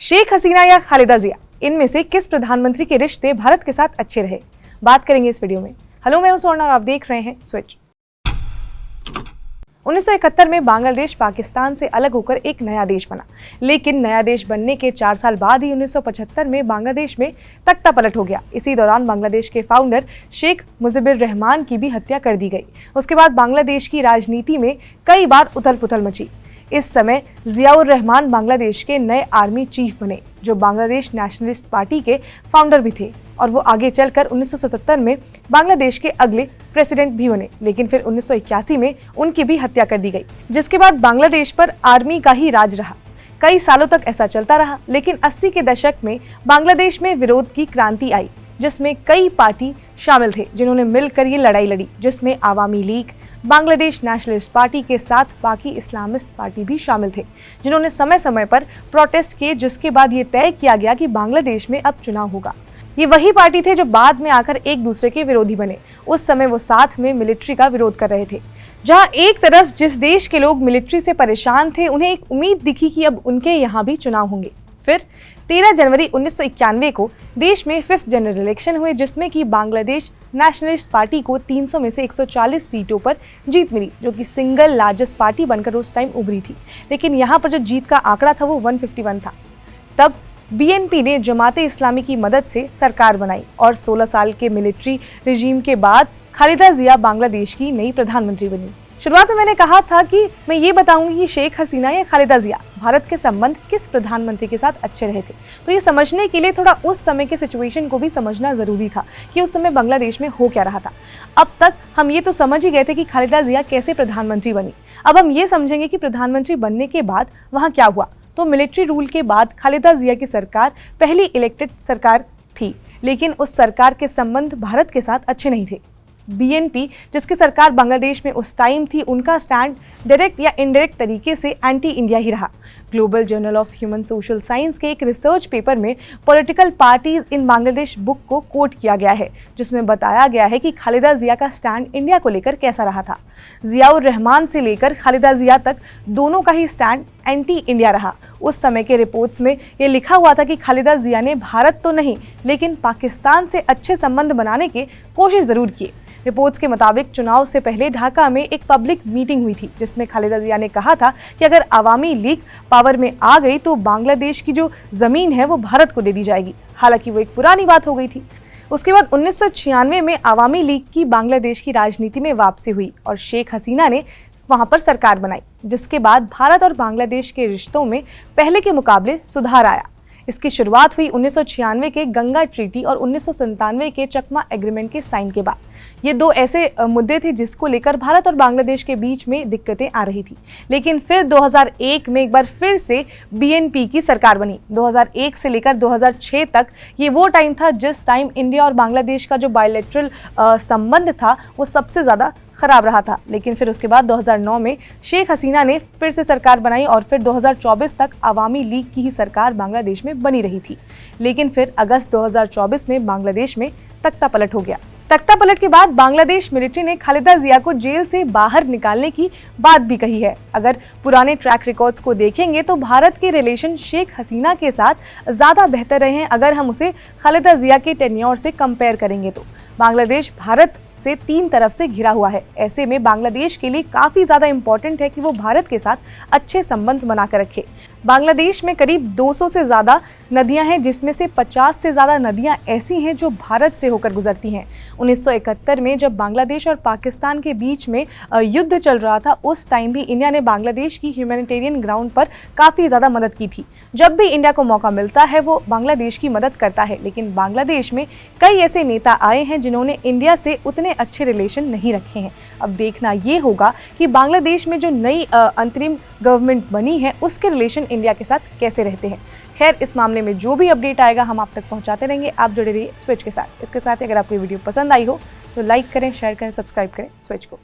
शेख हसीना या खालिदा जिया, इनमें से किस प्रधानमंत्री के रिश्ते भारत के साथ अच्छे रहे, बात करेंगे इस वीडियो में। हेलो, मैं हूं स्वर्ण और आप देख रहे हैं स्विच। 1971 में बांग्लादेश पाकिस्तान से अलग होकर एक नया देश बना, लेकिन नया देश बनने के 4 साल बाद ही 1975 में बांग्लादेश में तख्ता पलट हो गया। इसी दौरान बांग्लादेश के फाउंडर शेख मुजिबुर रहमान की भी हत्या कर दी गई। उसके बाद बांग्लादेश की राजनीति में कई बार उथल पुथल मची। इस समय जियाउर रहमान बांग्लादेश के नए आर्मी चीफ बने, जो बांग्लादेश नेशनलिस्ट पार्टी के फाउंडर भी थे, और वो आगे चलकर 1977 में बांग्लादेश के अगले प्रेसिडेंट भी बने। लेकिन फिर 1981 में उनकी भी हत्या कर दी गई, जिसके बाद बांग्लादेश पर आर्मी का ही राज रहा। कई सालों तक ऐसा चलता रहा, लेकिन 80 के दशक में बांग्लादेश में विरोध की क्रांति आई, जिसमें कई पार्टी शामिल थे जिन्होंने मिलकर ये लड़ाई लड़ी, जिसमें Awami league, Bangladesh nationalist party के साथ बाकी इस्लामिस्ट पार्टी भी शामिल थे, जिन्होंने समय समय पर प्रोटेस्ट किए, जिसके बाद ये तय किया गया कि बांग्लादेश में अब चुनाव होगा। ये वही पार्टी थे जो बाद में आकर एक दूसरे के विरोधी बने। उस समय वो साथ में मिलिट्री का विरोध कर रहे थे। जहां एक तरफ जिस देश के लोग मिलिट्री से परेशान थे, उन्हें एक उम्मीद दिखी कि अब उनके यहाँ भी चुनाव होंगे। फिर 13 जनवरी 1991 को देश में 5th जनरल इलेक्शन हुए, जिसमें कि बांग्लादेश नेशनलिस्ट पार्टी को 300 में से 140 सीटों पर जीत मिली, जो कि सिंगल लार्जेस्ट पार्टी बनकर उस टाइम उभरी थी। लेकिन यहाँ पर जो जीत का आंकड़ा था वो 151 था। तब बीएनपी ने जमाते इस्लामी की मदद से सरकार बनाई और 16 साल के मिलिट्री रिजीम के बाद खालिदा जिया बांग्लादेश की नई प्रधानमंत्री बनी। शुरुआत में मैंने कहा था कि मैं ये बताऊंगी कि शेख हसीना या खालिदा जिया, भारत के संबंध किस प्रधानमंत्री के साथ अच्छे रहे थे। तो ये समझने के लिए थोड़ा उस समय के सिचुएशन को भी समझना जरूरी था कि उस समय बांग्लादेश में हो क्या रहा था। अब तक हम ये तो समझ ही गए थे कि खालिदा जिया कैसे प्रधानमंत्री बनी। अब हम ये समझेंगे कि प्रधानमंत्री बनने के बाद वहाँ क्या हुआ। तो मिलिट्री रूल के बाद खालिदा जिया की सरकार पहली इलेक्टेड सरकार थी, लेकिन उस सरकार के संबंध भारत के साथ अच्छे नहीं थे। बीएनपी, जिसकी सरकार बांग्लादेश में उस टाइम थी, उनका स्टैंड डायरेक्ट या इनडायरेक्ट तरीके से एंटी इंडिया ही रहा। Global journal of human social science के एक रिसर्च पेपर में political parties in Bangladesh book को कोट किया गया है, जिसमें बताया गया है कि खालिदा जिया का स्टैंड इंडिया को लेकर कैसा रहा था। जियाउर रहमान से लेकर खालिदा जिया तक दोनों का ही स्टैंड एंटी इंडिया रहा। उस समय के रिपोर्ट्स में ये लिखा हुआ था कि खालिदा जिया ने भारत तो नहीं, लेकिन पाकिस्तान से अच्छे संबंध बनाने की कोशिश जरूर की। रिपोर्ट्स के मुताबिक चुनाव से पहले ढाका में एक पब्लिक मीटिंग हुई थी, जिसमें खालिदा जिया ने कहा था कि अगर आवामी लीग पावर में आ गई तो बांग्लादेश की जो जमीन है वो भारत को दे दी जाएगी। हालांकि वो एक पुरानी बात हो गई थी। उसके बाद 1996 में आवामी लीग की बांग्लादेश की राजनीति में वापसी हुई और शेख हसीना ने वहां पर सरकार बनाई, जिसके बाद भारत और बांग्लादेश के रिश्तों में पहले के मुकाबले सुधार आया। इसकी शुरुआत हुई 1996 के गंगा ट्रीटी और 1997 के चकमा एग्रीमेंट के साइन के बाद। ये दो ऐसे मुद्दे थे जिसको लेकर भारत और बांग्लादेश के बीच में दिक्कतें आ रही थी। लेकिन फिर 2001 में एक बार फिर से बीएनपी की सरकार बनी। 2001 से लेकर 2006 तक ये वो टाइम था जिस टाइम इंडिया और बांग्लादेश का जो बायलैटरल संबंध था वो सबसे ज़्यादा खराब रहा था। लेकिन फिर उसके बाद 2009 में शेख हसीना ने फिर से सरकार बनाई और फिर 2024 तक आवामी लीग की ही सरकार बांग्लादेश में बनी रही थी। लेकिन फिर अगस्त 2024 में बांग्लादेश में तख्ता पलट हो गया। तख्ता पलट के बाद बांग्लादेश मिलिट्री ने खालिदा जिया को जेल से बाहर निकालने की बात भी कही है। अगर पुराने ट्रैक रिकॉर्ड्स को देखेंगे तो भारत के रिलेशन शेख हसीना के साथ ज़्यादा बेहतर रहे हैं, अगर हम उसे खालिदा जिया के टेन्योर से कंपेयर करेंगे तो। बांग्लादेश भारत से 3 तरफ से घिरा हुआ है। ऐसे में बांग्लादेश के लिए काफ़ी ज़्यादा इम्पोर्टेंट है कि वो भारत के साथ अच्छे संबंध बनाकर रखे। बांग्लादेश में करीब 200 से ज़्यादा नदियां हैं, जिसमें से 50 से ज़्यादा नदियां ऐसी हैं जो भारत से होकर गुजरती हैं। 1971 में जब बांग्लादेश और पाकिस्तान के बीच में युद्ध चल रहा था, उस टाइम भी इंडिया ने बांग्लादेश की ह्यूमैनिटेरियन ग्राउंड पर काफ़ी ज़्यादा मदद की थी। जब भी इंडिया को मौका मिलता है वो बांग्लादेश की मदद करता है। लेकिन बांग्लादेश में कई ऐसे नेता आए हैं जिन्होंने इंडिया से उतने अच्छे रिलेशन नहीं रखे हैं। अब देखना ये होगा कि बांग्लादेश में जो नई अंतरिम गवर्नमेंट बनी है उसके रिलेशन इंडिया के साथ कैसे रहते हैं। खैर, इस मामले में जो भी अपडेट आएगा हम आप तक पहुंचाते रहेंगे। आप जुड़े रहिए स्विच के साथ। इसके साथ ही अगर आपको ये वीडियो पसंद आई हो तो लाइक करें, शेयर करें, सब्सक्राइब करें स्विच को।